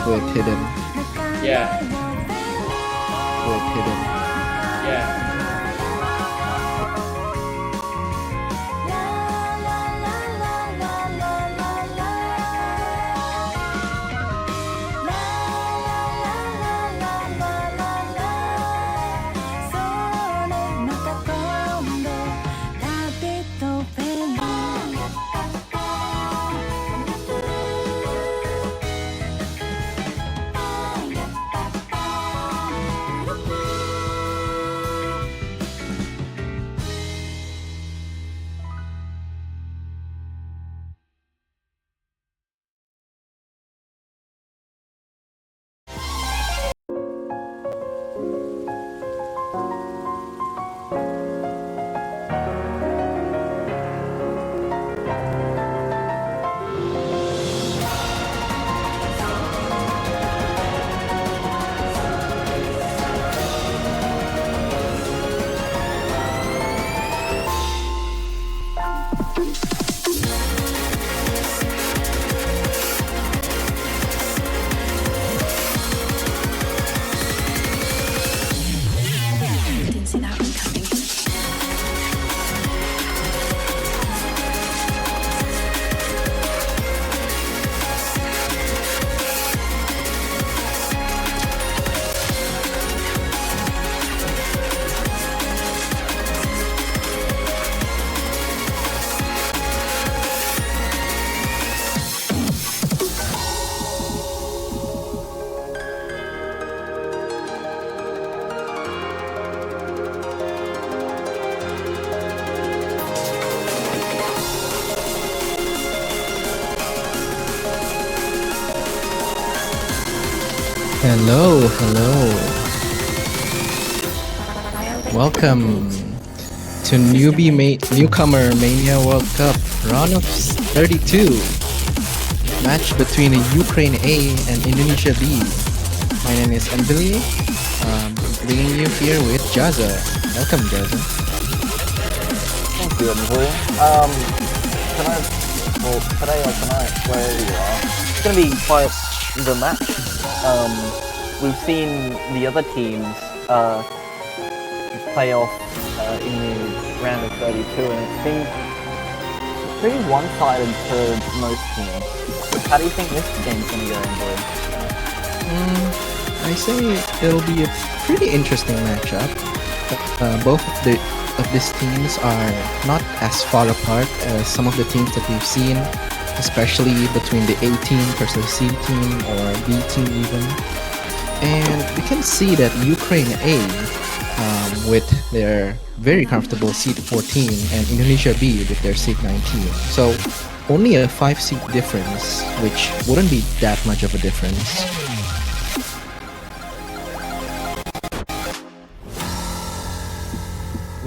with hidden. Yeah. With hidden. Yeah. Hello. Welcome to Newcomer Mania World Cup round of 32. Match between Ukraine A and Indonesia B. My name is Emily. Bringing you here with Jaza. Welcome, Jaza. Thank you, Emily. Today or tonight, wherever you are, it's going to be quite the match. We've seen the other teams play off in the round of 32, and it's been pretty one-sided for most teams. How do you think this game's going to go, Emily? I say it'll be a pretty interesting matchup. Both of these teams are not as far apart as some of the teams that we've seen, especially between the A team versus C team or B team even. And we can see that Ukraine A, with their very comfortable seed 14 and Indonesia B with their seed 19. So only a 5 seed difference, which wouldn't be that much of a difference.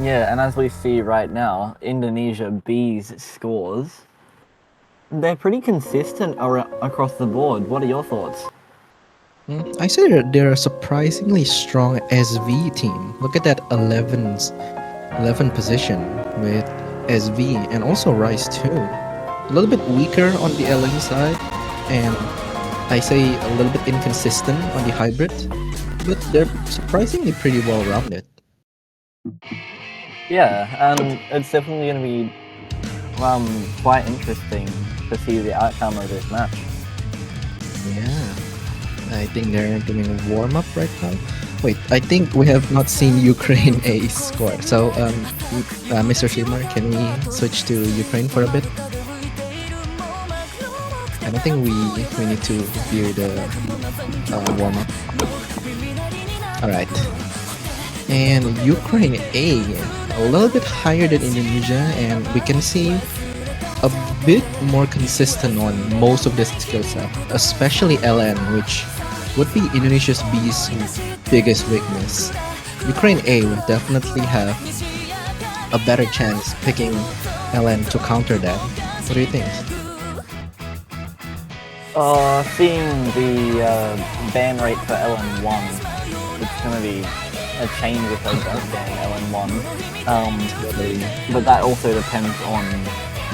Yeah, and as we see right now, Indonesia B's scores, they're pretty consistent across the board. What are your thoughts? I say they're a surprisingly strong SV team. Look at that 11 position with SV and also Rice too. A little bit weaker on the LN side, and I say a little bit inconsistent on the hybrid, but they're surprisingly pretty well rounded. Yeah, and it's definitely going to be quite interesting to see the outcome of this match. Yeah, I think they're doing a warm-up right now. Wait, I think we have not seen Ukraine A score. So, Mr. Shimmer, can we switch to Ukraine for a bit? I don't think we need to view the warm-up. Alright. And Ukraine A, a little bit higher than Indonesia, and we can see a bit more consistent on most of the skill set, especially LN, which would be Indonesia's B's biggest weakness. Ukraine A will definitely have a better chance picking LN to counter that. What do you think? Seeing the ban rate for LN1, it's going to be a change if they don't ban LN1. But that also depends on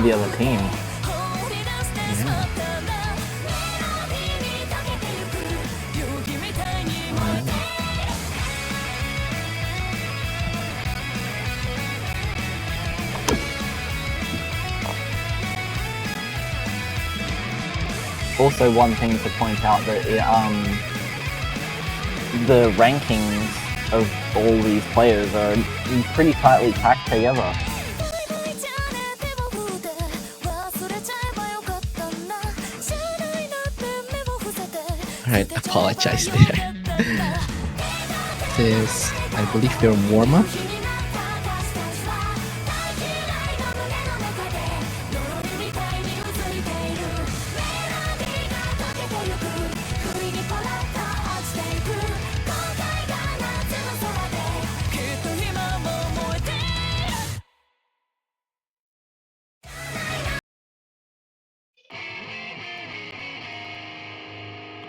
the other team. also one thing to point out that the rankings of all these players are pretty tightly packed together. Alright, apologize there. This, I believe, their warm-up.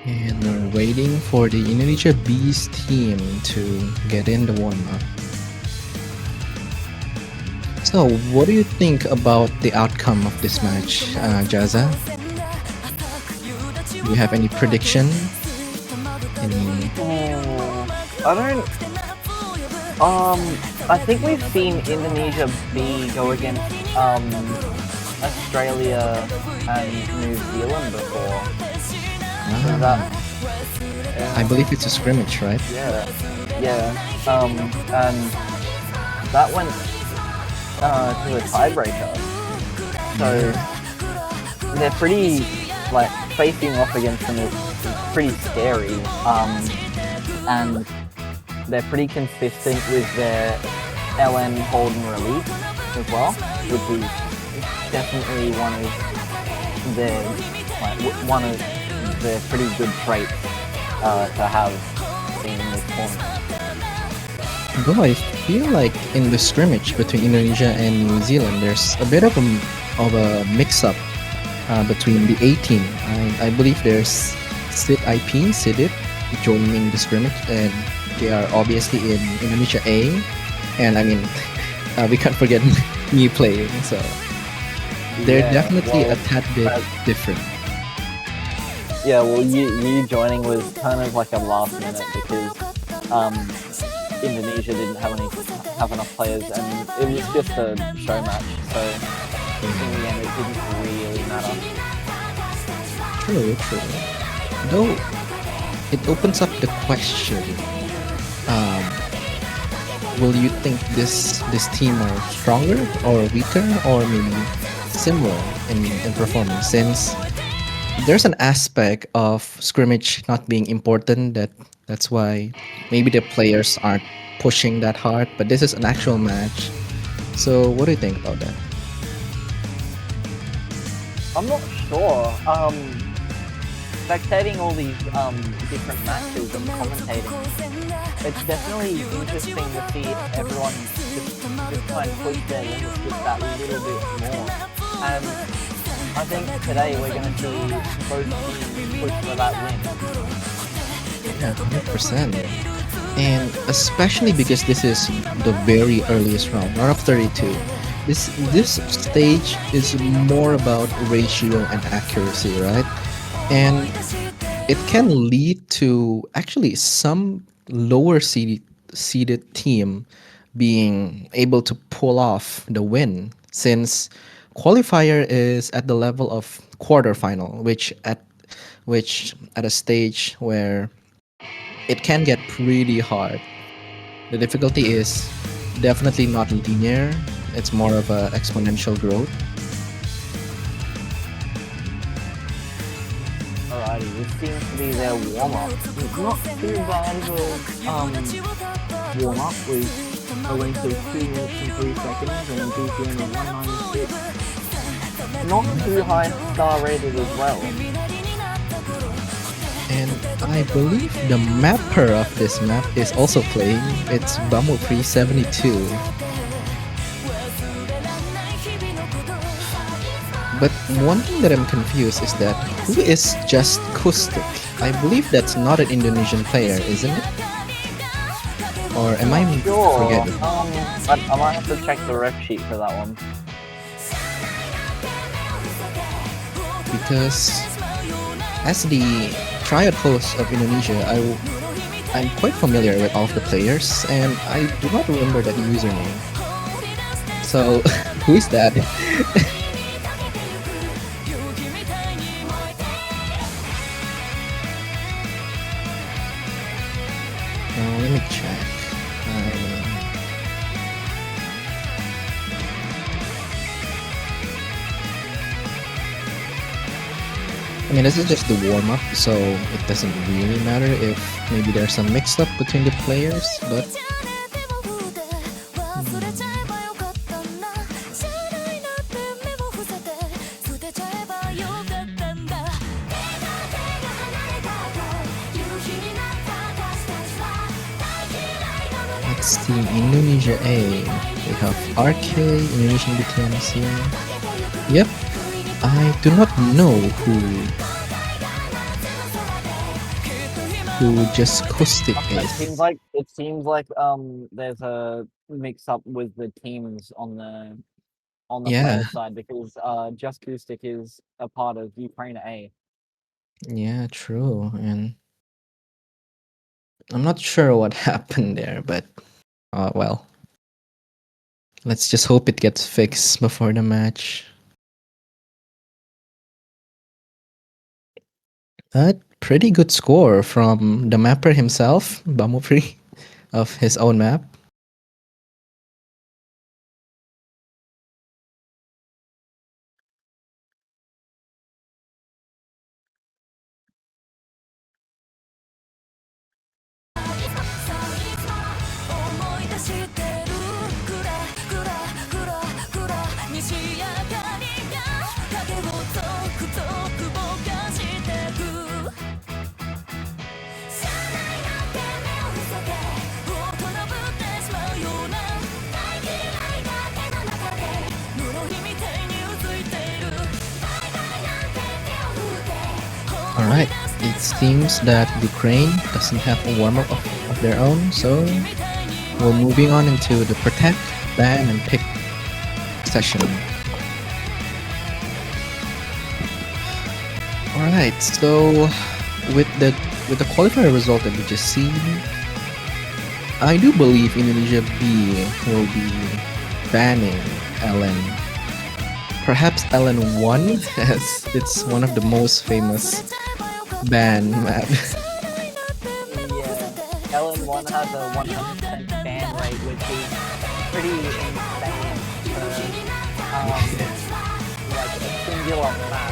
And we're waiting for the Indonesia Bees team to get in the warm-up. So, what do you think about the outcome of this match, Jaza? Do you have any prediction? Any... I don't. I think we've seen Indonesia B go against Australia and New Zealand before. Is that, I believe it's a scrimmage, right? yeah. And that went to a tiebreaker. So they're pretty, like, facing off against them is pretty scary. And they're pretty consistent with their LN hold and release as well, which is definitely one of their pretty good traits to have in this tournament. Though I feel like in the scrimmage between Indonesia and New Zealand, there's a bit of a mix-up between the A team. I believe there's Sidit joining the scrimmage, and they are obviously in Indonesia A, and I mean we can't forget me playing, so they're definitely a tad bit different. Yeah, well, you joining was kind of like a last minute because Indonesia didn't have enough players, and it was just a show match, so in the end it didn't really matter. True. Though it opens up the question: will you think this team are stronger or weaker, or maybe similar in performance? Since there's an aspect of scrimmage not being important, that's why maybe the players aren't pushing that hard, but this is an actual match. So what do you think about that? I'm not sure. Spectating all these different matches and commentating, it's definitely interesting to see everyone just try and push their limits just that little bit more. And I think today we're going to see both teams push for that win. Yeah, 100%. And especially because this is the very earliest round, round of 32. This stage is more about ratio and accuracy, right? And it can lead to actually some lower seeded team being able to pull off the win, since qualifier is at the level of quarterfinal, which at a stage where it can get pretty hard. The difficulty is definitely not linear. It's more of a exponential growth. Alrighty, this seems to be their warm-up. It's not too bad of a warm-up with a length of 2 minutes and 3 seconds and a BPM of 196. Not too high star rated as well. And I believe the mapper of this map is also playing. It's Bumble 372. But one thing that I'm confused is that who is Just Kustik? I believe that's not an Indonesian player, isn't it? Or am I forgetting? I might have to check the ref sheet for that one. Because as the triad host of Indonesia, I'm quite familiar with all of the players, and I do not remember that username. So, who is that? me check. I mean, this is just the warm-up, so it doesn't really matter if maybe there's some mix-up between the players, but... Let's see, Indonesia A. We have RK, Indonesian BTMC. Yep, I do not know who just Caustic It is. seems like there's a mix up with the teams on the player side, because Just Acoustic is a part of Ukraine A. Yeah, true, and I'm not sure what happened there, but well, let's just hope it gets fixed before the match. A pretty good score from the mapper himself, Bamupri, of his own map. Alright, it seems that Ukraine doesn't have a warm-up of their own, so we're moving on into the protect, ban, and pick session. Alright, so with the qualifier result that we just seen, I do believe Indonesia B will be banning LN. Perhaps LN1, as it's one of the most famous ban map. Yeah, LN1 has a 100% ban rate, which is pretty insane for like a singular map.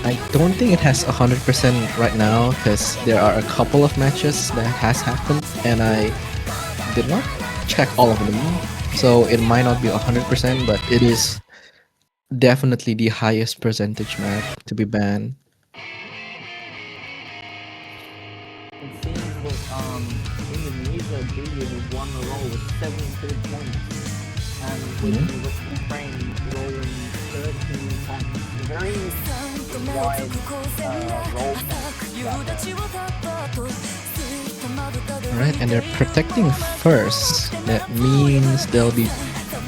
I don't think it has 100% right now, because there are a couple of matches that has happened, and I did not check all of them, so it might not be 100%, but it is definitely the highest percentage map to be banned. It seems that Indonesia B has won the roll with 72 points, and with Ukraine rolling 13 points. Very wide roll. Alright, and they're protecting first. That means they'll be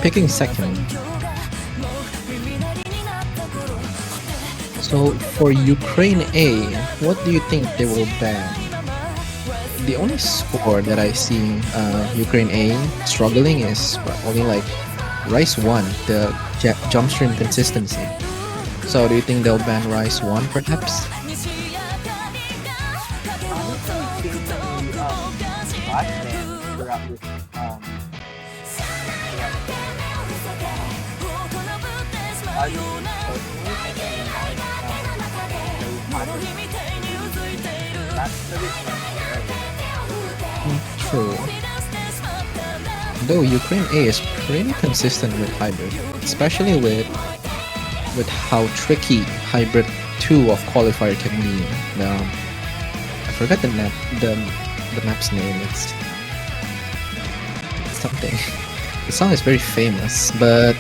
picking second. So for Ukraine A, what do you think they will ban? The only score that I see Ukraine A struggling is only like Rise 1, the jump stream consistency. So do you think they'll ban Rise 1 perhaps? True. Though Ukraine A is pretty consistent with Hybrid, especially with how tricky Hybrid 2 of Qualifier can be. I forgot the map's name. It's something. The song is very famous, but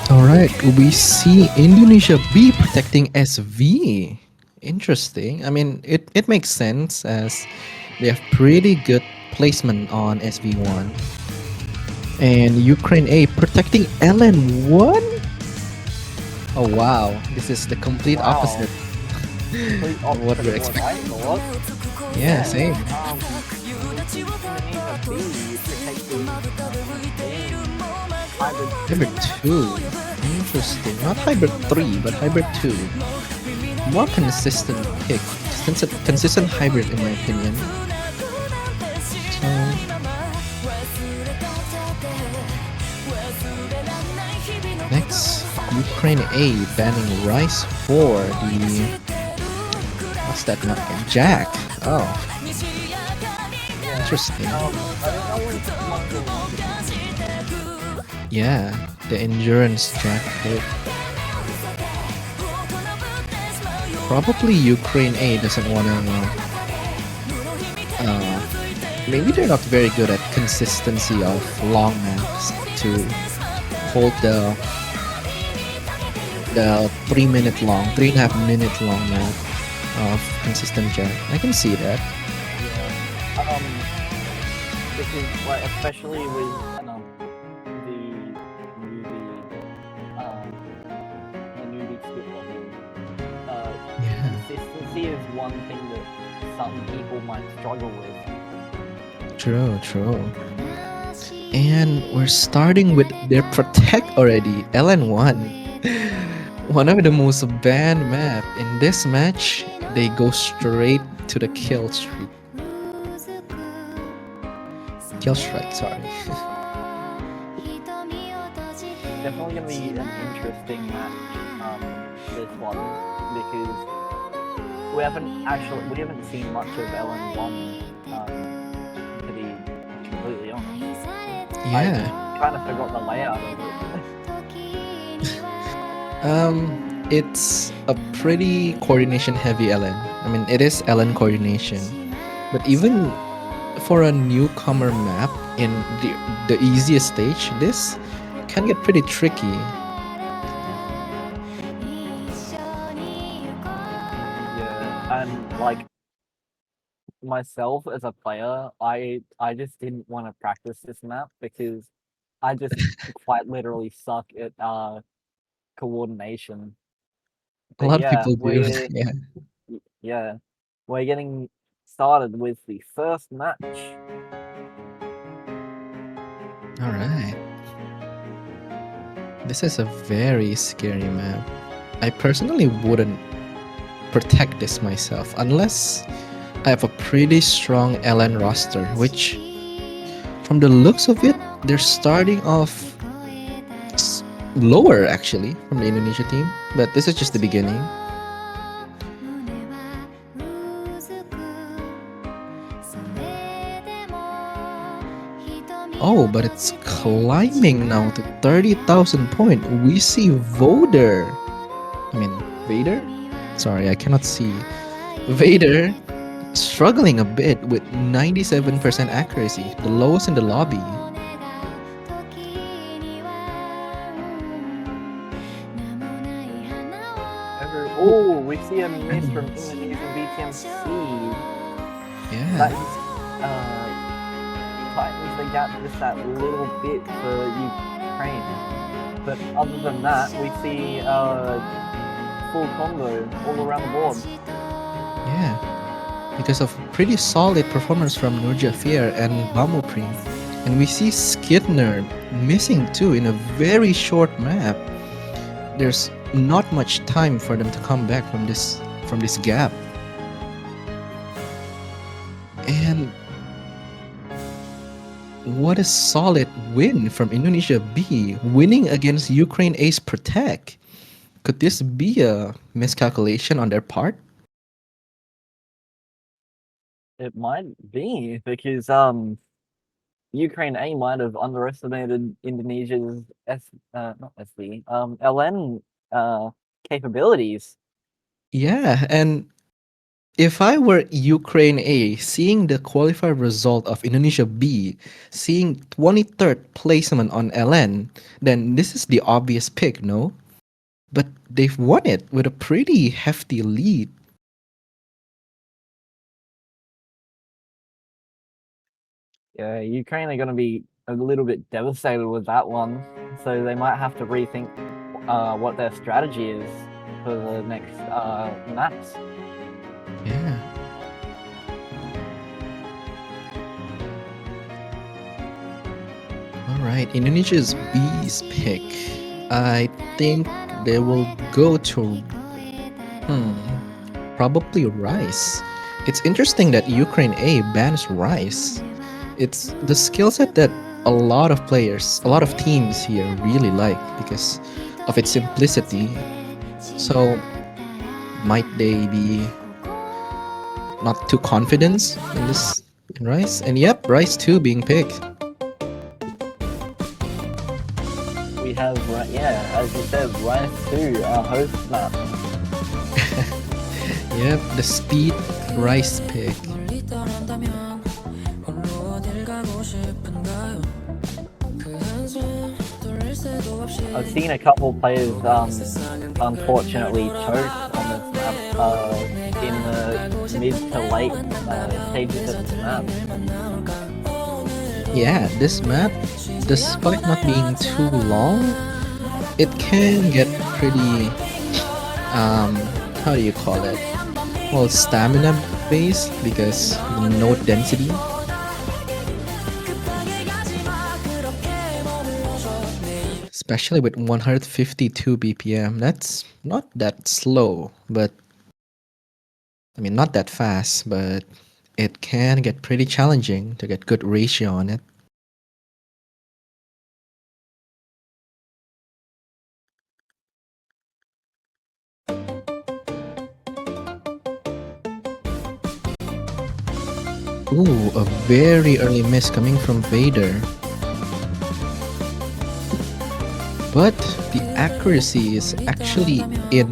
alright, we see Indonesia B protecting SV. Interesting. I mean, it makes sense as they have pretty good placement on SV1. And Ukraine A protecting LN1? Oh wow, this is the complete Wow, opposite complete of what opposite we're of what I expecting. thought. Yeah, Yeah, same. Indonesia B protecting hybrid Hybrid 2. 2. Interesting. Not Hybrid 3, but Hybrid 2. More consistent pick. Consistent hybrid in my opinion. So next, Ukraine A banning Rice for the what's that map again? Jack. Oh, Yeah. interesting. I don't know if much of Yeah, the endurance Jack pick. Probably Ukraine A doesn't wanna. Maybe they're not very good at consistency of long maps to hold the 3 minute long, 3.5 minute long map of consistent Jack. I can see that. yeah. Because like especially with the newbie um the newbie skip logging, Yeah. consistency is one thing that some people might struggle with. True, true. And we're starting with their protect already, LN1. One of the most banned map. In this match, they go straight to the kill streak. Kill strike, sorry. Definitely gonna be an interesting match, this one, because we haven't seen much of LN1, to be completely honest. Yeah. I kind of forgot the layout of it. It's a pretty coordination heavy LN. I mean, it is LN coordination. But even for a newcomer map in the easiest stage, this can get pretty tricky. Yeah, and like myself as a player, I just didn't want to practice this map because I just quite literally suck at coordination. A But lot of yeah, people do. Yeah. yeah, we're getting started with the first match. All right. This is a very scary map. I personally wouldn't protect this myself unless I have a pretty strong LN roster, which from the looks of it, they're starting off lower actually from the Indonesia team, but this is just the beginning. Oh, but it's climbing now to 30,000 point. We see Voder. I mean, Vader? Sorry, I cannot see. Vader struggling a bit with 97% accuracy, the lowest in the lobby. Oh, we see a miss from Indonesian BTMC. Yeah. That is, tightens the gap just that little bit for Ukraine. But other than that, we see full combo all around the board. Yeah. Because of pretty solid performance from Nurjafir and Bamupri. And we see Skidner missing too in a very short map. There's not much time for them to come back from this gap. And what a solid win from Indonesia B, winning against Ukraine Ace Protect. Could this be a miscalculation on their part? It might be because Ukraine A might have underestimated Indonesia's not SV LN capabilities. Yeah, and if I were Ukraine A, seeing the qualifier result of Indonesia B, seeing 23rd placement on LN, then this is the obvious pick, no? But they've won it with a pretty hefty lead. Yeah, Ukraine are going to be a little bit devastated with that one, so they might have to rethink what their strategy is for the next maps. Yeah. All right, Indonesia's B's pick. I think they will go to probably rice. It's interesting that Ukraine A bans rice. It's the skill set that a lot of players, a lot of teams here really like because of its simplicity. So might they be not too confident in this in rice? And yep, rice too being picked. We have, yeah, as you said, Rice 2, our host map. Yep, the speed rice pick. I've seen a couple players unfortunately choke on this map in the mid to late stages of the map. Yeah, this map, despite not being too long, it can get pretty how do you call it? Well, stamina based because the node density. Especially with 152 BPM, that's not that slow, but I mean not that fast, but it can get pretty challenging to get good ratio on it. Ooh, a very early miss coming from Vader. But the accuracy is actually in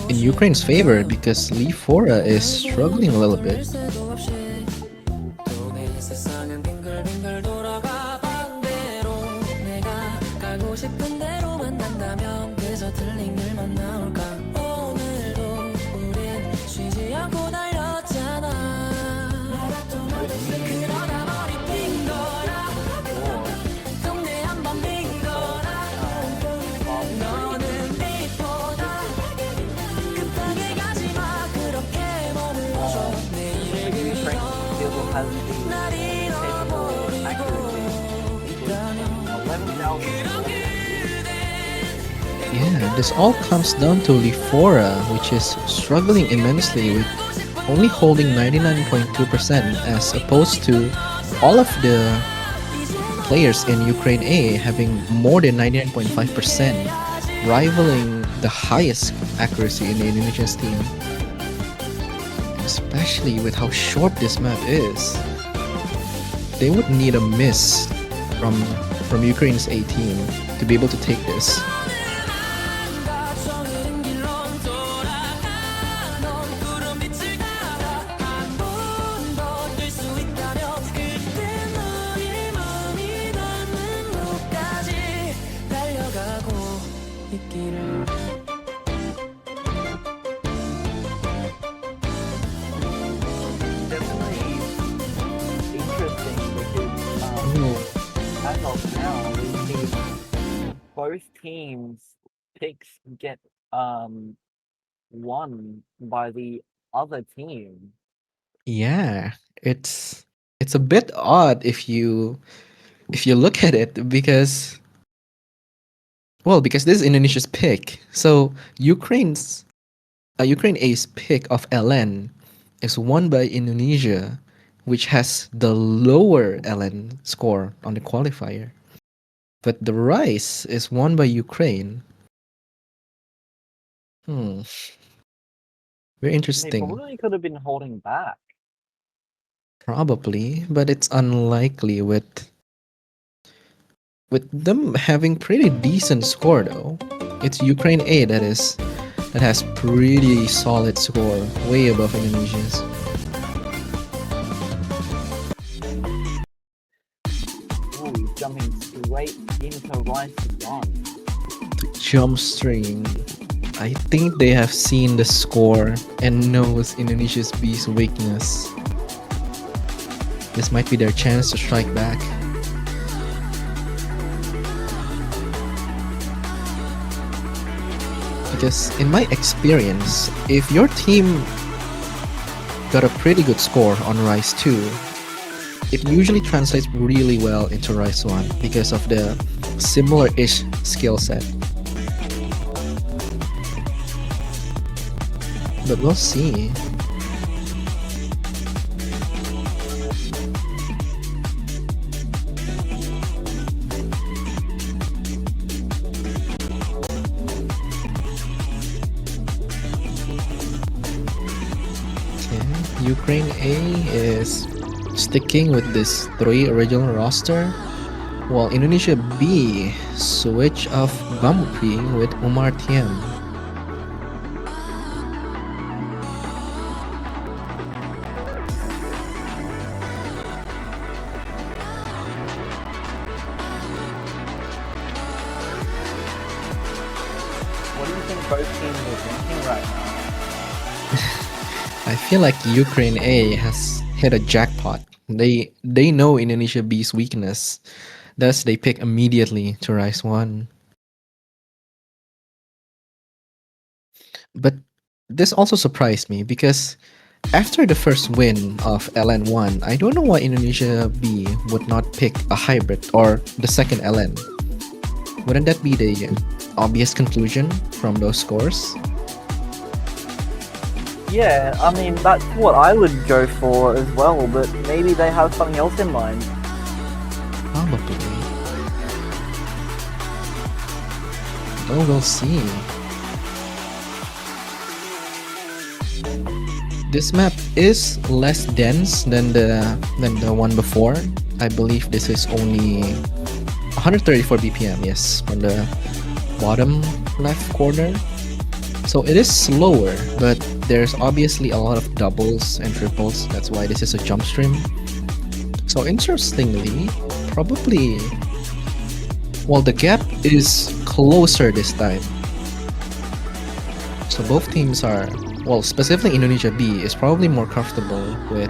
Ukraine's favor because Lee Fora is struggling a little bit. Yeah, this all comes down to Lifora, which is struggling immensely with only holding 99.2% as opposed to all of the players in Ukraine A having more than 99.5%, rivaling the highest accuracy in the Indonesian team. Especially with how short this map is. They would need a miss from Ukraine's A team to be able to take this. Both teams' picks get won by the other team. Yeah, it's a bit odd if you look at it because this is Indonesia's pick. So Ukraine A's pick of LN is won by Indonesia, which has the lower LN score on the qualifier. But the rice is won by Ukraine. Very They interesting. probably could have been holding back. Probably, but it's unlikely with them having pretty decent score though. It's Ukraine A that has pretty solid score, way above Indonesia's. Ooh, jumping straight into Rice 1. Jump string. I think they have seen the score and knows Indonesia's B's weakness. This might be their chance to strike back. Because in my experience, if your team got a pretty good score on Rise 2, it usually translates really well into Rise 1 because of the similar-ish skill set. But we'll see. Ukraine A is sticking with this 3 original roster, while Indonesia B switch off Bumblebee with Umar Tiem. What do you think both teams are thinking right now? I feel like Ukraine A has hit a jackpot. They know Indonesia B's weakness, thus they pick immediately to Rise 1. But this also surprised me because after the first win of LN1, I don't know why Indonesia B would not pick a hybrid or the second LN. Wouldn't that be the obvious conclusion from those scores? Yeah, I mean, that's what I would go for as well, but maybe they have something else in mind. Probably. Oh, we'll see. This map is less dense than the one before. I believe this is only 134 BPM, yes, on the bottom left corner. So it is slower, but there's obviously a lot of doubles and triples. That's why this is a jump stream. So interestingly, probably, well, the gap is closer this time. So both teams are, well, specifically Indonesia B is probably more comfortable with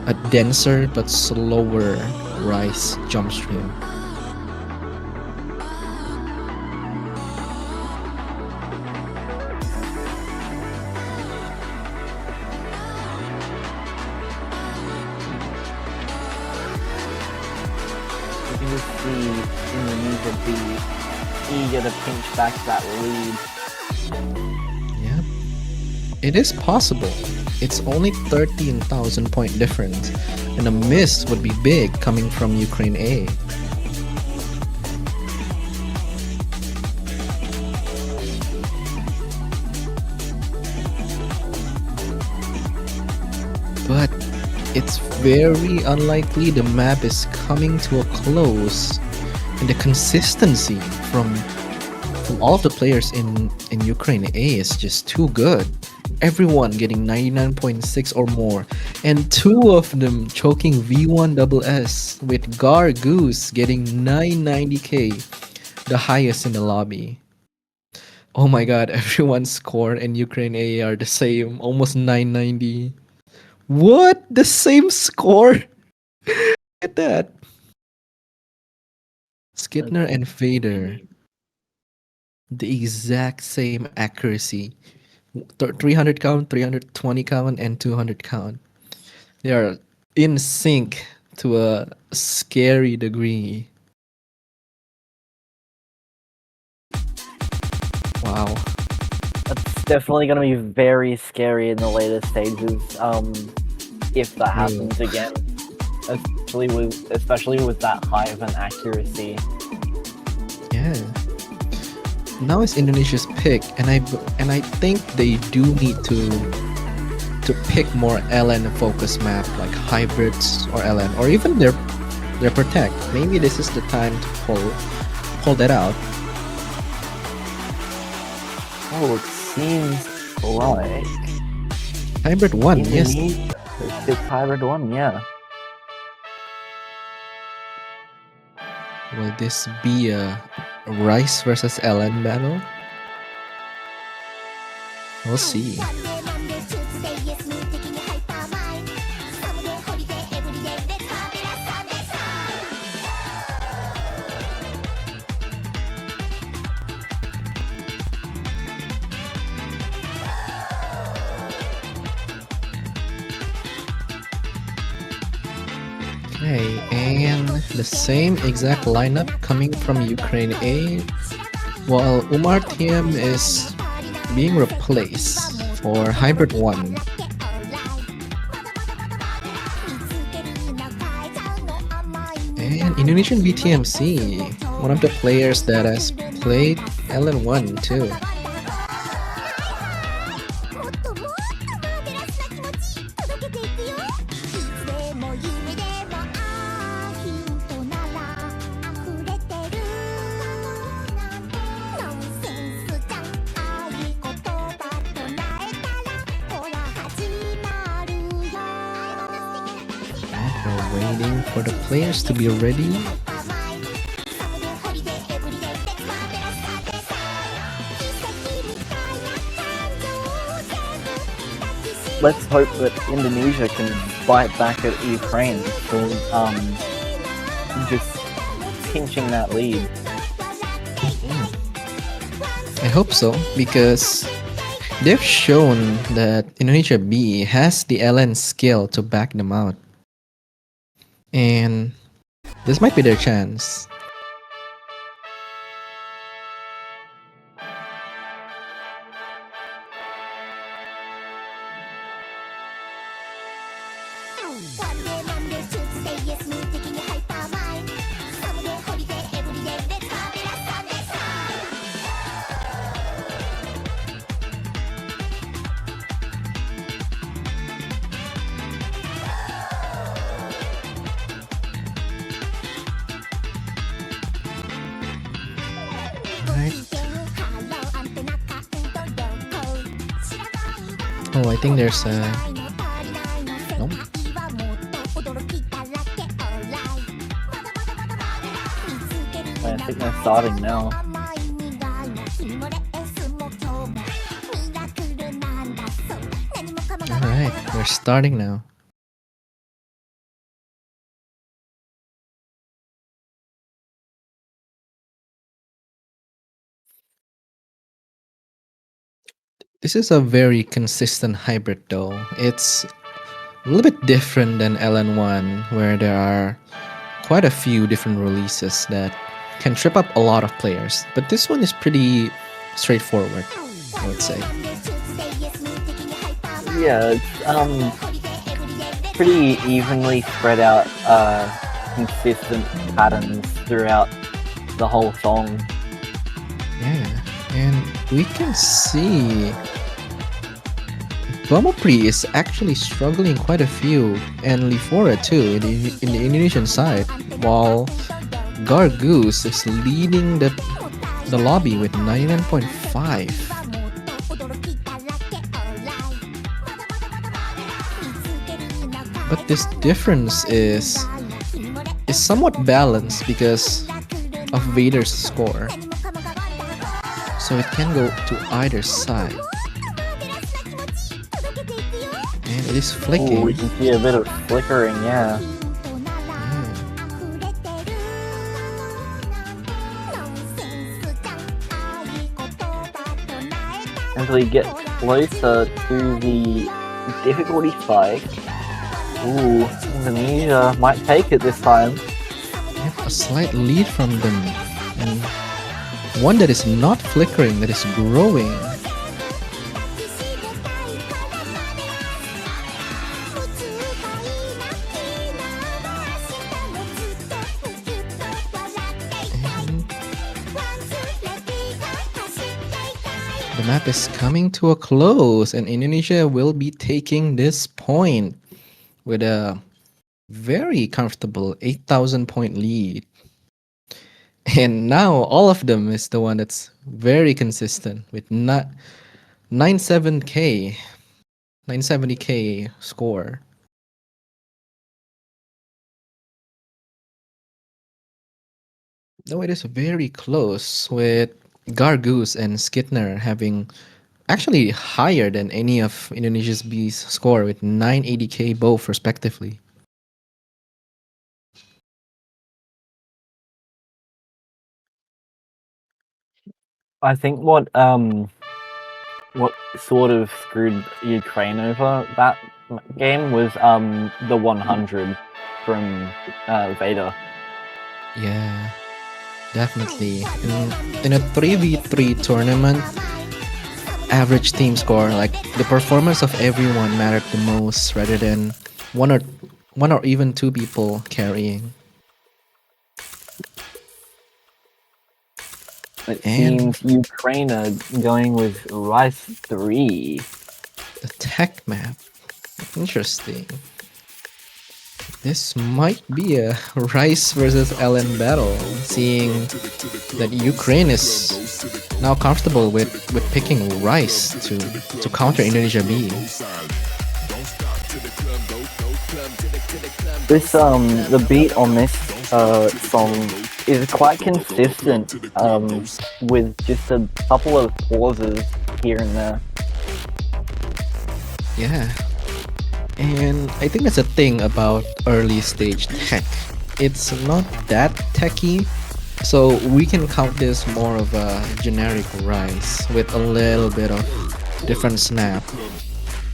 a denser but slower Rise jump stream. You can just see Indonesia B eager to pinch back that lead. Yeah, it is possible. It's only 13,000 point difference, and a miss would be big coming from Ukraine A. But it's very unlikely the map is coming to a close, and the consistency from all of the players in Ukraine A is just too good. Everyone getting 99.6 or more, and 2 of them choking V1 SS, with Gar Goose getting 990k, the highest in the lobby. Oh my god, everyone's score in Ukraine A are the same, almost 990. What? The same score? Look at that. Skidner and Fader, the exact same accuracy. 300 count, 320 count, and 200 count. They are in sync to a scary degree. Wow. That's definitely going to be very scary in the later stages, if that happens again. Especially with that high of an accuracy. Yeah. Now it's Indonesia's pick, and I think they do need to pick more LN focus map like hybrids or LN, or even their protect. Maybe this is the time to pull that out. Oh, it seems like Hybrid 1, yes. Big hybrid 1, yeah. Will this be a Rice versus LN battle? We'll see. Okay, and the same exact lineup coming from Ukraine A, while Umar Thiem is being replaced for Hybrid 1. And Indonesian BTMC, one of the players that has played LN1 too. We're waiting for the players to be ready. Let's hope that Indonesia can bite back at Ukraine for just pinching that lead. I hope so, because they've shown that Indonesia B has the LN skill to back them out. And this might be their chance. Right. Oh, I think there's a... No? I think they're starting now. Alright, we're starting now. This is a very consistent hybrid though. It's a little bit different than LN1, where there are quite a few different releases that can trip up a lot of players. But this one is pretty straightforward, I would say. Yeah, it's pretty evenly spread out, consistent patterns throughout the whole song. Yeah, and we can see Bomopri is actually struggling quite a few, and Lifora too in the Indonesian side, while Gargoose is leading the lobby with 99.5. But this difference is somewhat balanced because of Vader's score, so it can go to either side. And it is flicking. Ooh, we can see a bit of flickering, yeah. As we get closer to the difficulty spike, ooh, Indonesia might take it this time. A slight lead from them, and one that is not flickering, that is growing. The map is coming to a close, and Indonesia will be taking this point with a very comfortable 8,000 point lead. And now all of them is the one that's very consistent with 97k, 970k score. Though it is very close, with Gargoose and Skitner having actually higher than any of Indonesia's B's score with 980k both respectively. I think what sort of screwed Ukraine over that game was the 100. from Vader. Yeah, definitely. In a 3v3 tournament, average team score, like the performance of everyone mattered the most rather than one or one or even two people carrying. It And seems Ukraine are going with Rice 3. the tech map, interesting. This might be a Rice versus LN battle, seeing that Ukraine is now comfortable with picking Rice to counter Indonesia B. This the beat on this song is quite consistent with just a couple of pauses here and there. Yeah. And I think that's a thing about early stage tech. It's not that techy, so we can count this more of a generic Rice with a little bit of different snap.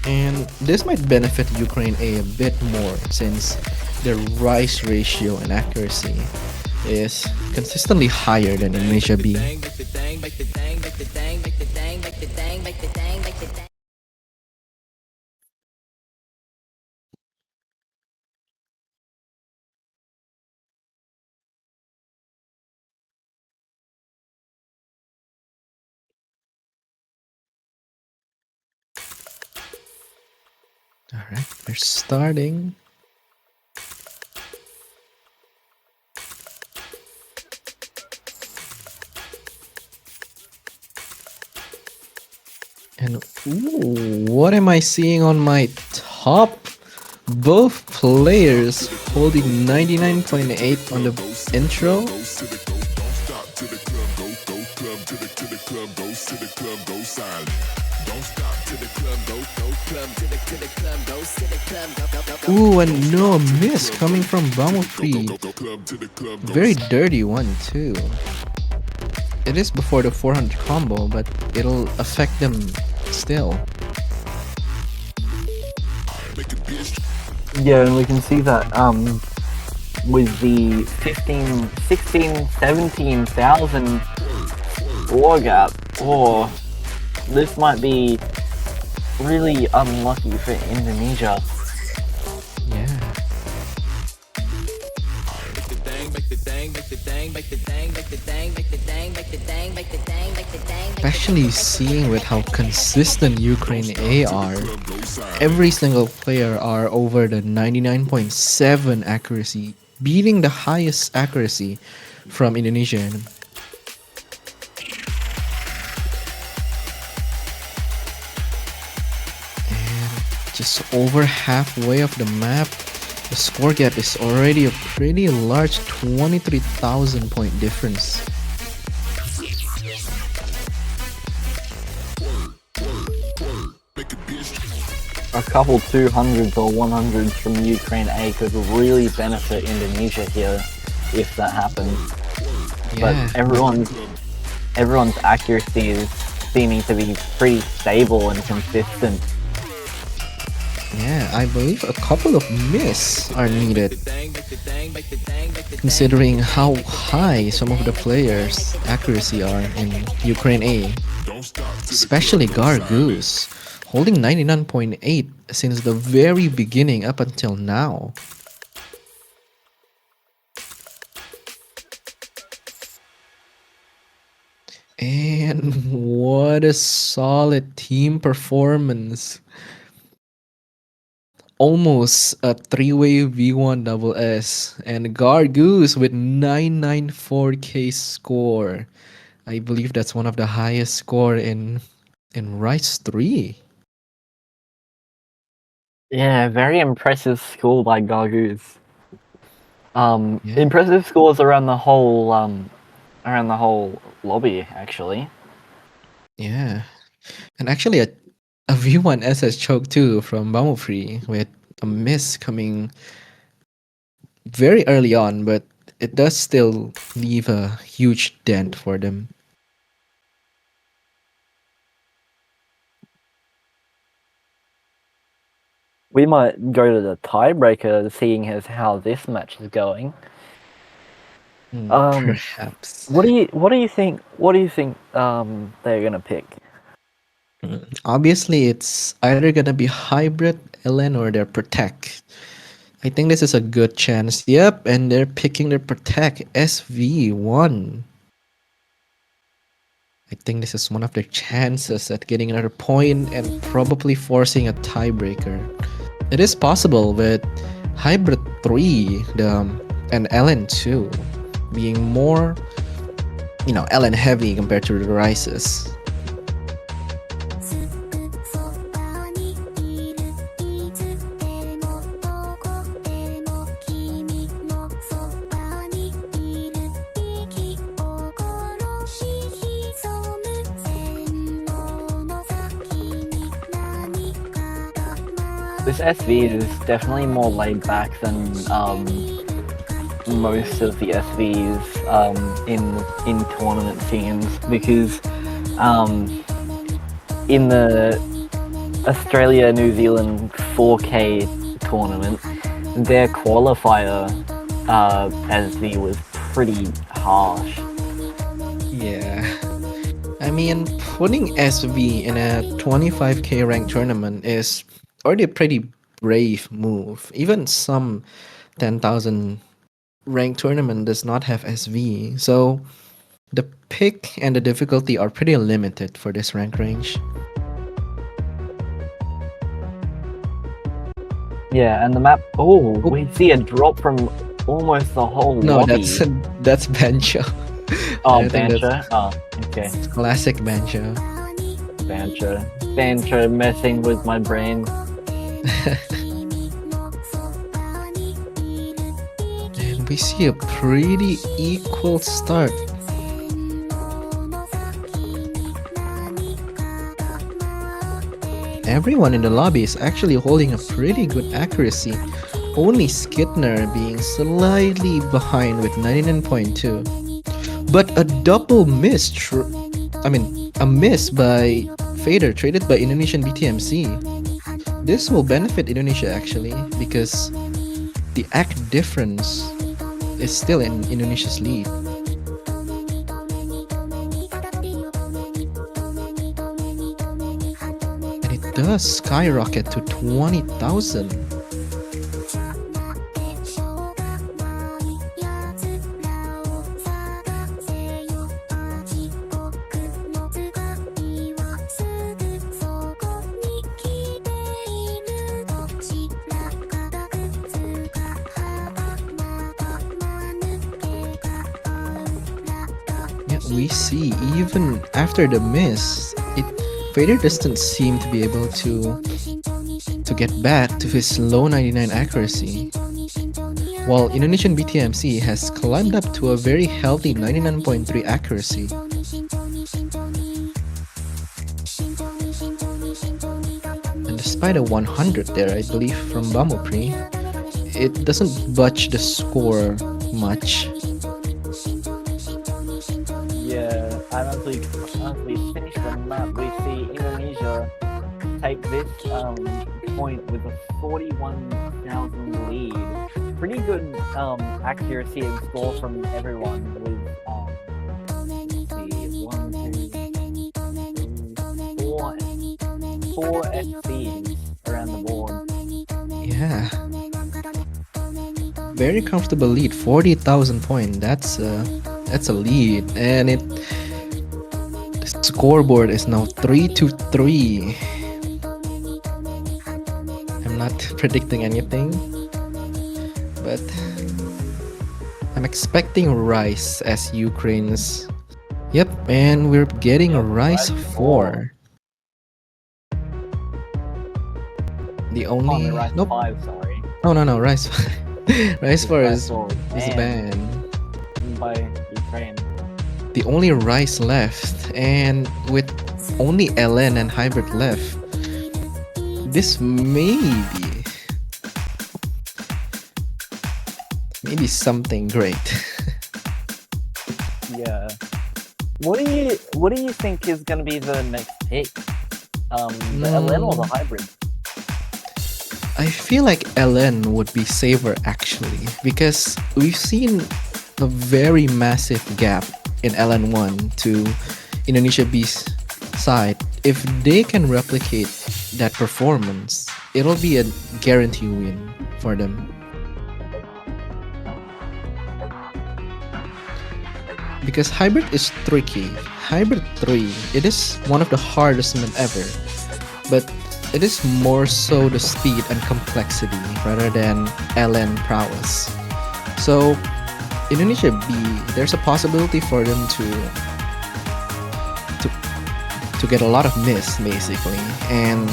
And this might benefit Ukraine A bit more since their Rice ratio and accuracy is consistently higher than Indonesia B. Alright, we're starting. And ooh, what am I seeing on my top? Both players holding 99.8 on the intro. Ooh, and no miss coming from Bumblebee. Very dirty one too. It is before the 400 combo, but it'll affect them still. Yeah, and we can see that with the 15, 16, 17,000 score gap, or this might be really unlucky for Indonesia. Yeah. Especially seeing with how consistent Ukraine A are, every single player are over the 99.7 accuracy, beating the highest accuracy from Indonesia. And just over halfway of the map, the score gap is already a pretty large 23,000 point difference. A couple 200s or 100s from Ukraine A could really benefit Indonesia here if that happens. Yeah. But everyone's accuracy is seeming to be pretty stable and consistent. Yeah, I believe a couple of miss are needed, considering how high some of the players' accuracy are in Ukraine A, especially Gargoose, holding 99.8 since the very beginning up until now. And what a solid team performance. Almost a three-way V1 double S and Gargoose with 994k score. I believe that's one of the highest score in Rice 3. Yeah, very impressive score by Gargoose. Yeah. Impressive scores around the whole lobby actually. Yeah. And actually a V1 SS choke too from Bumblebee with a miss coming very early on, but it does still leave a huge dent for them. we might go to the tiebreaker, seeing as how this match is going. Perhaps. What do you think? What do you think? They're gonna pick. Obviously, it's either gonna be hybrid, Ellen, or their protect. I think this is a good chance. Yep, and they're picking their protect SV1. I think this is one of their chances at getting another point and probably forcing a tiebreaker. It is possible with hybrid 3 and Ellen 2 being more, Ellen heavy compared to the Rises. This SV is definitely more laid back than most of the SVs in tournament scenes, because in the Australia New Zealand 4K tournament, their qualifier SV was pretty harsh. Yeah. I mean, putting SV in a 25k ranked tournament is already a pretty brave move. Even some 10,000 ranked tournament does not have SV. So the pick and the difficulty are pretty limited for this rank range. Yeah, and the map. Oh, we see a drop from almost the whole No, lobby. that's Bancho. Oh, I think Bancho. that's Oh, okay. classic Bancho. Bancho messing with my brain. And we see a pretty equal start. Everyone in the lobby is actually holding a pretty good accuracy. Only Skidner being slightly behind with 99.2. But a double miss, a miss by Fader traded by Indonesian BTMC. This will benefit Indonesia actually, because the act difference is still in Indonesia's lead. And it does skyrocket to 20,000. We see even after the miss, Fader doesn't seem to be able to get back to his low 99 accuracy, while Indonesian BTMC has climbed up to a very healthy 99.3 accuracy. And despite a 100 there, I believe, from Bamopri, it doesn't budge the score much. As we finish the map, we see Indonesia take this point with a 41,000 lead. Pretty good accuracy and score from everyone with four SCs around the board. Yeah. Very comfortable lead, 40,000 points. That's a lead, and the scoreboard is now 3-3. I'm not predicting anything, but I'm expecting Rice as Ukraine's. Yep, and we're getting a Rice 4. The only Rice nope. 5, sorry. Oh no, Rice 5. Rice 4 is banned by Ukraine. The only Rice left, and with only LN and Hybrid left, this may be something great. Yeah. What do you think is going to be the next pick? The LN or the Hybrid? I feel like LN would be safer actually because we've seen a very massive gap in LN1 to Indonesia B's side. If they can replicate that performance, it'll be a guarantee win for them. Because Hybrid is tricky. Hybrid 3, it is one of the hardest map ever, but it is more so the speed and complexity rather than LN prowess. So Indonesia B, there's a possibility for them to to get a lot of miss basically, and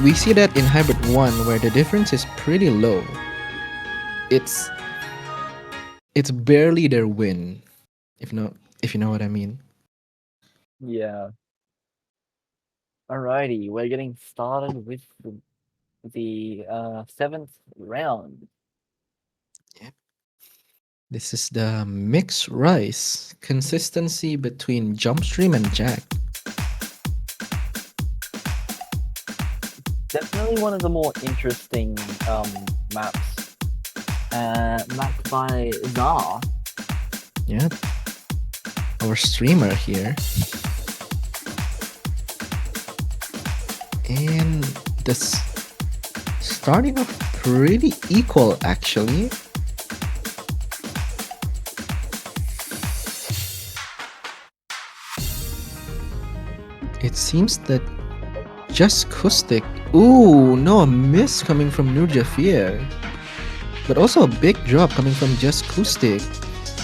we see that in Hybrid 1 where the difference is pretty low. It's it's barely their win, if you know what I mean. Yeah. Alrighty, we're getting started with the seventh round. Yep. This is the mixed rice consistency between jump stream and jack. Definitely one of the more interesting maps. Mapped by Zar. Yep. Our streamer here. And this starting off pretty equal actually. It seems that just Kustik. Ooh, no, a miss coming from Nur Jafir. But also a big drop coming from just Kustik,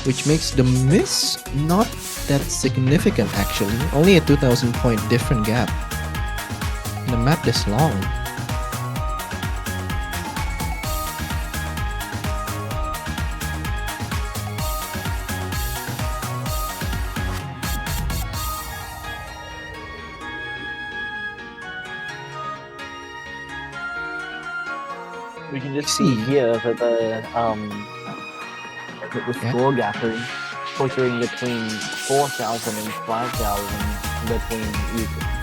which makes the miss not that significant actually. Only a 2000 point different gap. In a map this long. We can just see here that the score gap is flickering between 4,000 and 5,000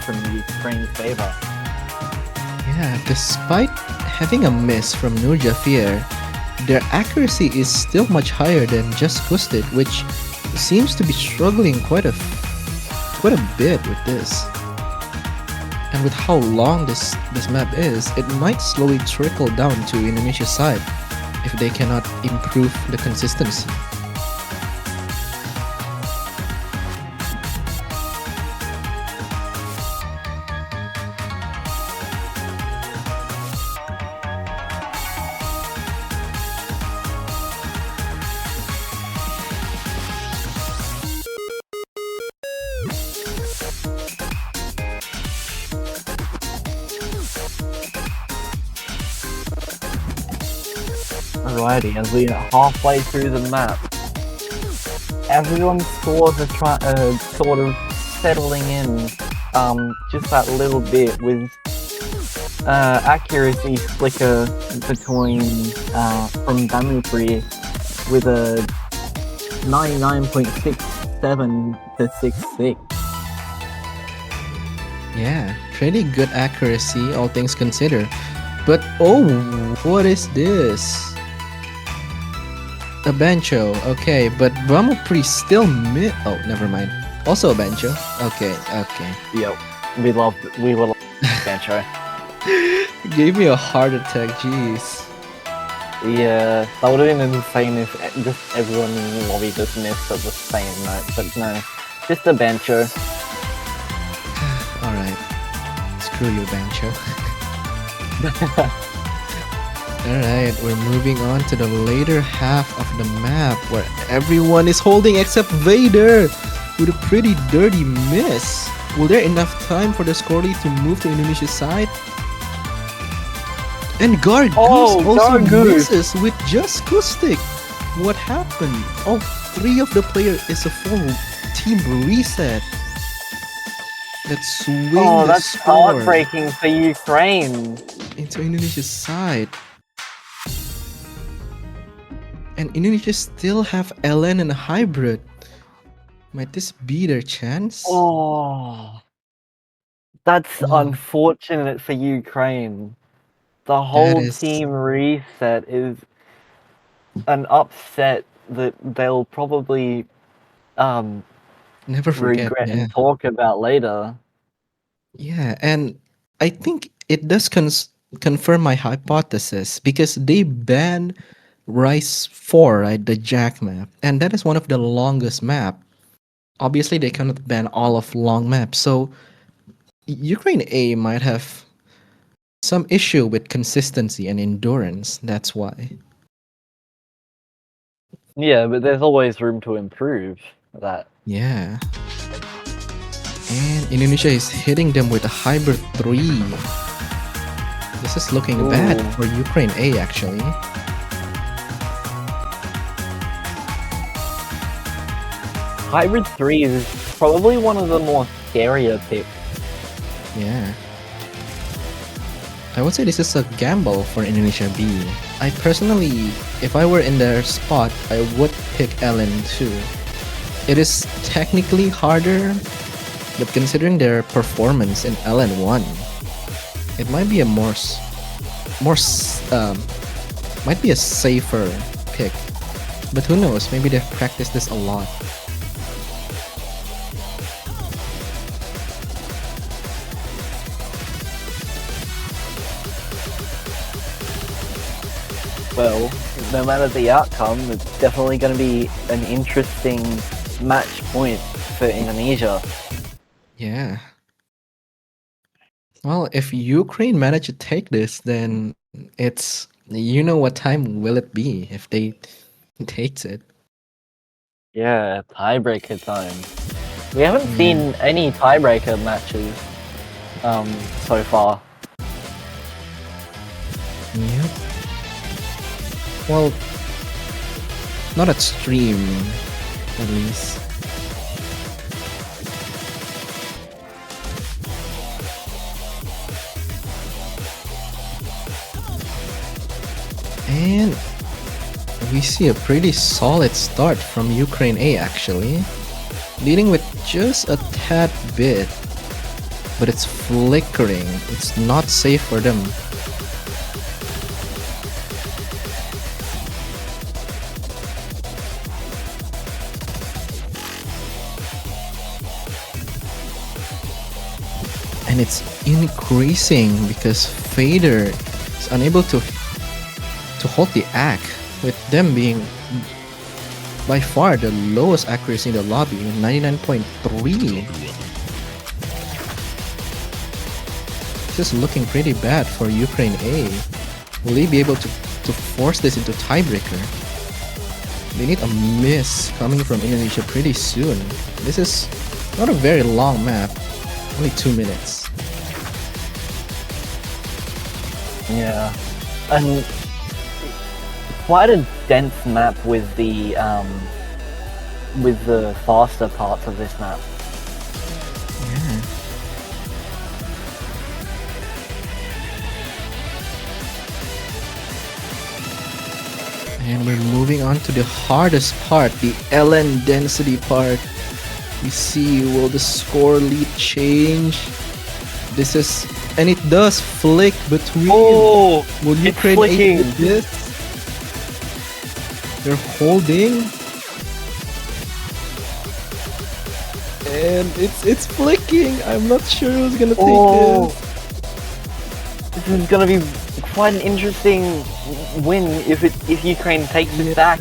from Ukraine's favor. Yeah, despite having a miss from Nur Jafir, their accuracy is still much higher than just Kustik, which seems to be struggling quite a bit with this. And with how long this map is, it might slowly trickle down to Indonesia's side if they cannot improve the consistency. Alrighty, as we are halfway through the map, everyone's scores are sort of settling in just that little bit with accuracy flicker between from Damutri with a 99.67 to 66. Yeah, pretty good accuracy, all things considered. But oh, what is this? A Bancho, okay, but Brahmapri still oh, never mind. Also a Bancho. Okay. Yep, we will Bancho. Gave me a heart attack, jeez. Yeah, that would have been insane if just everyone in the lobby just missed at the same note, but no, just a Bancho. Alright, screw you, Bancho. Alright, we're moving on to the later half of the map where everyone is holding except Vader with a pretty dirty miss. Will there enough time for the scorely to move to Indonesia's side? And Gargoose also misses with just Kustik. What happened? Oh, 3 of the player is a full team reset. Let's swing the that's score heartbreaking for Ukraine. into Indonesia's side. And Indonesia still have LN and Hybrid. Might this be their chance? Oh, that's Oh. unfortunate for Ukraine. The That whole is team reset is an upset that they'll probably um, never forget. regret Yeah. and talk about later. Yeah, and I think it does confirm my hypothesis because they banned Rise 4, right? The Jack map. And that is one of the longest map. Obviously, they cannot ban all of long maps. So Ukraine A might have some issue with consistency and endurance. That's why. Yeah, but there's always room to improve that. Yeah. And Indonesia is hitting them with a hybrid 3. This is looking bad Ooh. for Ukraine A actually. Hybrid 3 is probably one of the more scarier picks. Yeah. I would say this is a gamble for Indonesia B. I personally, if I were in their spot, I would pick LN2. It is technically harder, but considering their performance in LN1, it might be a might be a safer pick. But who knows? Maybe they've practiced this a lot. Well, no matter the outcome, it's definitely going to be an interesting match point for Indonesia. Yeah. Well, if Ukraine manage to take this, then it's what time will it be if they takes it? Yeah, tiebreaker time. We haven't Yeah. seen any tiebreaker matches so far. Yep. Well, not at stream, at least. And we see a pretty solid start from Ukraine A actually, leading with just a tad bit, but it's flickering. It's not safe for them. And it's increasing because Fader is unable to hold the act, with them being by far the lowest accuracy in the lobby, 99.3. This is looking pretty bad for Ukraine A. Will they be able to force this into tiebreaker? They need a miss coming from Indonesia pretty soon. This is not a very long map, only 2 minutes. Yeah, and quite a dense map with the faster parts of this map. Yeah. And we're moving on to the hardest part, the LN density part. We see, will the score lead change? This is, and it does flick between. Oh, will it's Ukraine flicking. with this? They're holding. And it's flicking. I'm not sure who's gonna take this. This is gonna be quite an interesting win if Ukraine takes it back.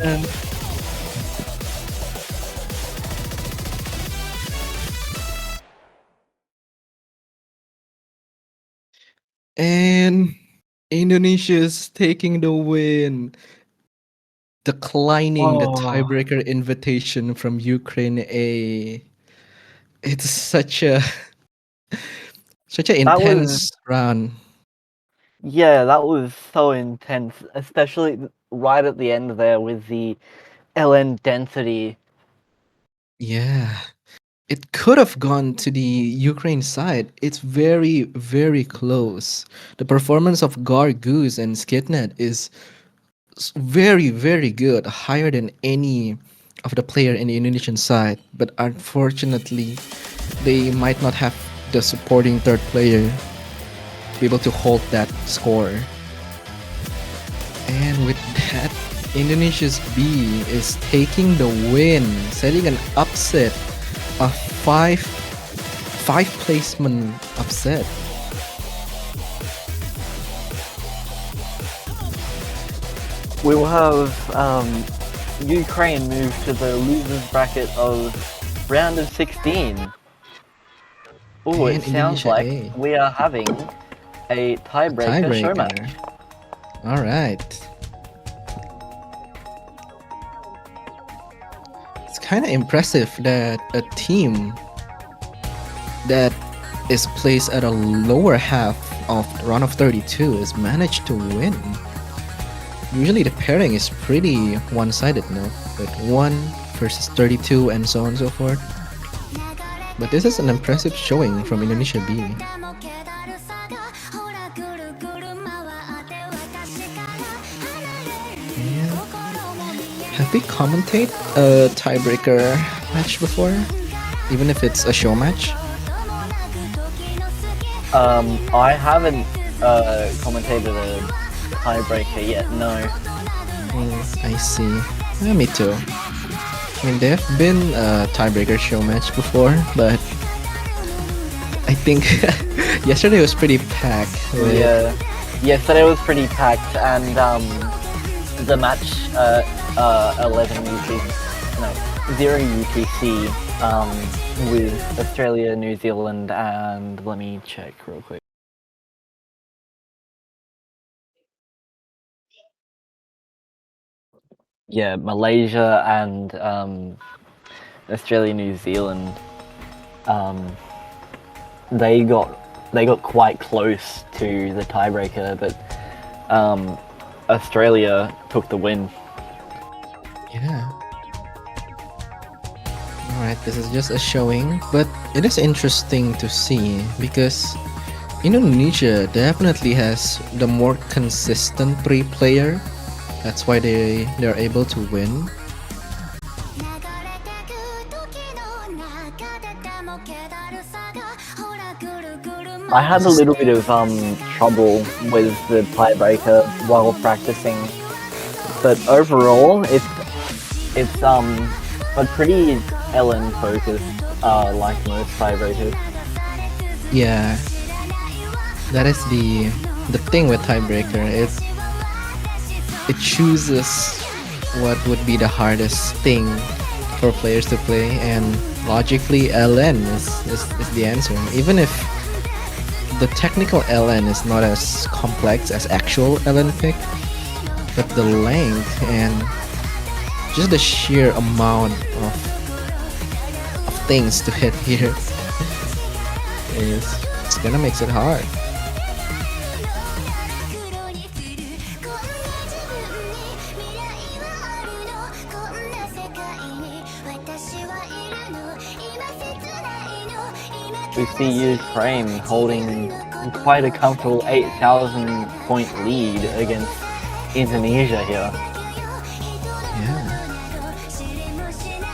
And Indonesia's taking the win, declining the Oh. tiebreaker invitation from Ukraine A. It's such a That was, intense round. yeah, that was so intense, especially right at the end there with the LN density. Yeah. It could have gone to the Ukraine side. It's very, very close. The performance of Gargoose and Skitnet is very, very good, higher than any of the player in the Indonesian side. But unfortunately, they might not have the supporting third player to be able to hold that score. with that, Indonesia's B is taking the win, setting an upset, a five placement upset. We will have Ukraine move to the losers bracket of round of 16. Oh, it And sounds Indonesia like A. we are having a tiebreaker show match. All right. It's kind of impressive that a team that is placed at a lower half of round of 32 has managed to win. Usually the pairing is pretty one-sided, no? With 1 versus 32 and so on and so forth. But this is an impressive showing from Indonesia B. Have we commentate a tiebreaker match before? Even if it's a show match? I haven't commentated a tiebreaker yet, no. I see. Me too. I mean, there have been a tiebreaker show match before, but I think yesterday was pretty packed. Yeah, yesterday was pretty packed, and the match 11 UTC, no, 0 UTC with Australia, New Zealand, and let me check real quick. Yeah, Malaysia and Australia, New Zealand. They got quite close to the tiebreaker, but Australia took the win. Yeah. Alright, this is just a showing, but it is interesting to see because Indonesia definitely has the more consistent 3 player. That's why they're able to win. I had a little bit of trouble with the tiebreaker while practicing, but overall it's a pretty Ellen focused, like most tiebreakers. Yeah, that is the thing with tiebreaker. It chooses what would be the hardest thing for players to play, and logically LN is the answer. Even if the technical LN is not as complex as actual LN pick, but the length and just the sheer amount of things to hit here it's gonna makes it hard. We see Ukraine holding quite a comfortable 8,000 point lead against Indonesia here. Yeah.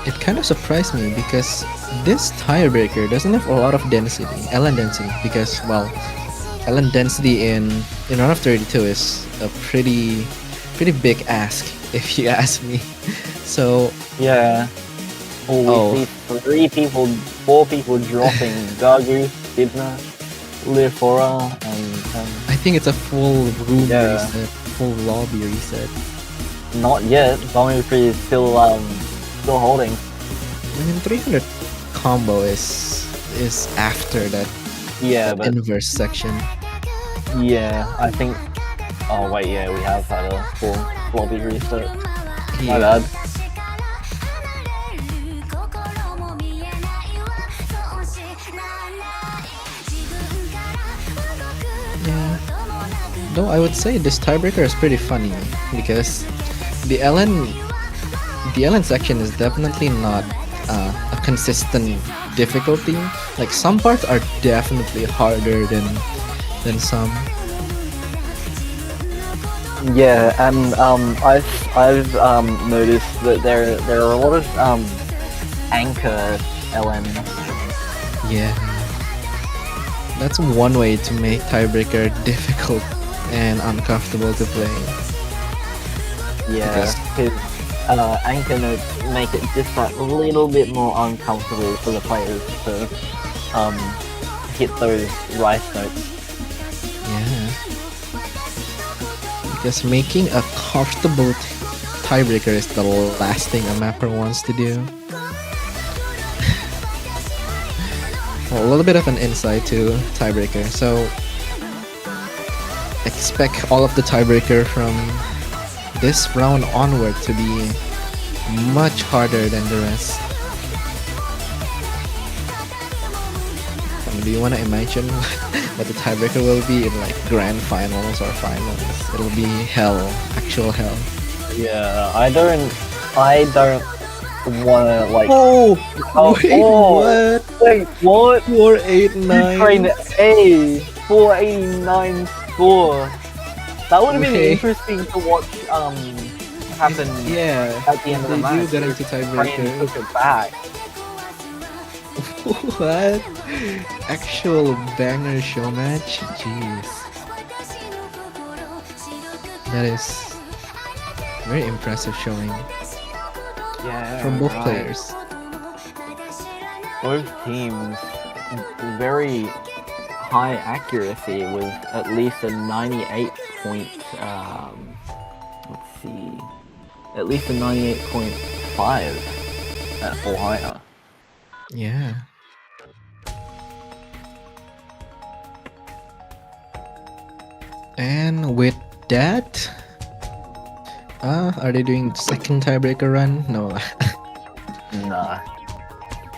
It kind of surprised me because this tiebreaker doesn't have a lot of density, LN density, because, well, LN density in round of 32 is a pretty big ask, if you ask me. So yeah. Oh, we see 4 people dropping Gagu, Dibna, Leofora, and I think it's a full room Yeah. reset, full lobby reset. not yet. Zombie is still holding. I mean, 300 combo is after that Yeah, but inverse section. yeah, I think. Oh wait, yeah, we have had a full lobby reset. My Yeah. bad. Yeah. Though I would say this tiebreaker is pretty funny because the LN section is definitely not a consistent difficulty. Like some parts are definitely harder than some. Yeah, and I've noticed that there are a lot of anchor LN. Yeah. That's one way to make tiebreaker difficult and uncomfortable to play. Yeah, Because- because Anchor notes make it just that little bit more uncomfortable for the players to hit those rice notes. Yeah. Because making a comfortable tiebreaker is the last thing a mapper wants to do. Well, a little bit of an insight to tiebreaker. So expect all of the tiebreaker from this round onward to be much harder than the rest. Do you want to imagine what the tiebreaker will be in like grand finals or finals? It'll be hell, actual hell. Yeah, I don't wanna like. Oh, Wait, what? 489. Ukraine A 489 score. That would have been Okay. interesting to watch happen Yeah, at the end of the they do match. get into Ukraine tiebreaker. took it back. What? Actual banger show match? Jeez. That is very impressive showing Yeah, from both right. players. Both teams very high accuracy with at least a 98 point. Let's see, at least a 98.5 at full higher. Yeah. And with that, are they doing second tiebreaker run? No. Nah.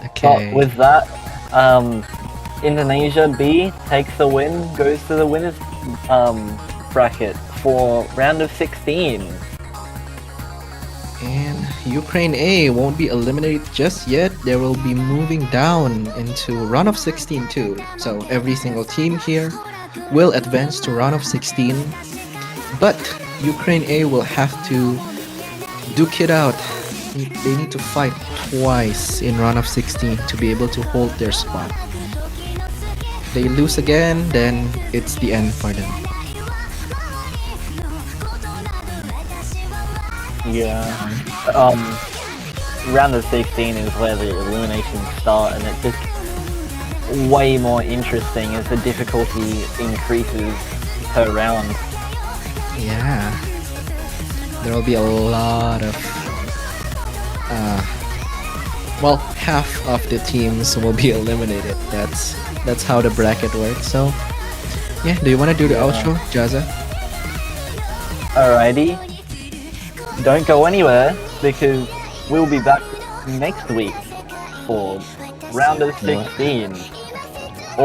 Okay. But with that, Indonesia B takes the win, goes to the winners bracket for round of 16. And Ukraine A won't be eliminated just yet. They will be moving down into round of 16 too. So every single team here will advance to round of 16. But Ukraine A will have to duke it out. They need to fight twice in round of 16 to be able to hold their spot. If they lose again, then it's the end for them. Yeah. Round of 16 is where the eliminations start, and it's just way more interesting as the difficulty increases per round. Yeah. There will be a lot of well, half of the teams will be eliminated. That's how the bracket works. So yeah, do you want to do the outro, Jaza? Alrighty. Don't go anywhere because we'll be back next week for round of 16. I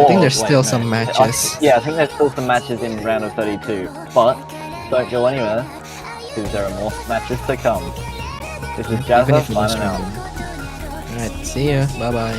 think there's still some matches. Yeah, I think there's still some matches in round of 32. But don't go anywhere because there are more matches to come. This is Even Jazza if you lose signing out. round. Alright, see ya. Bye bye.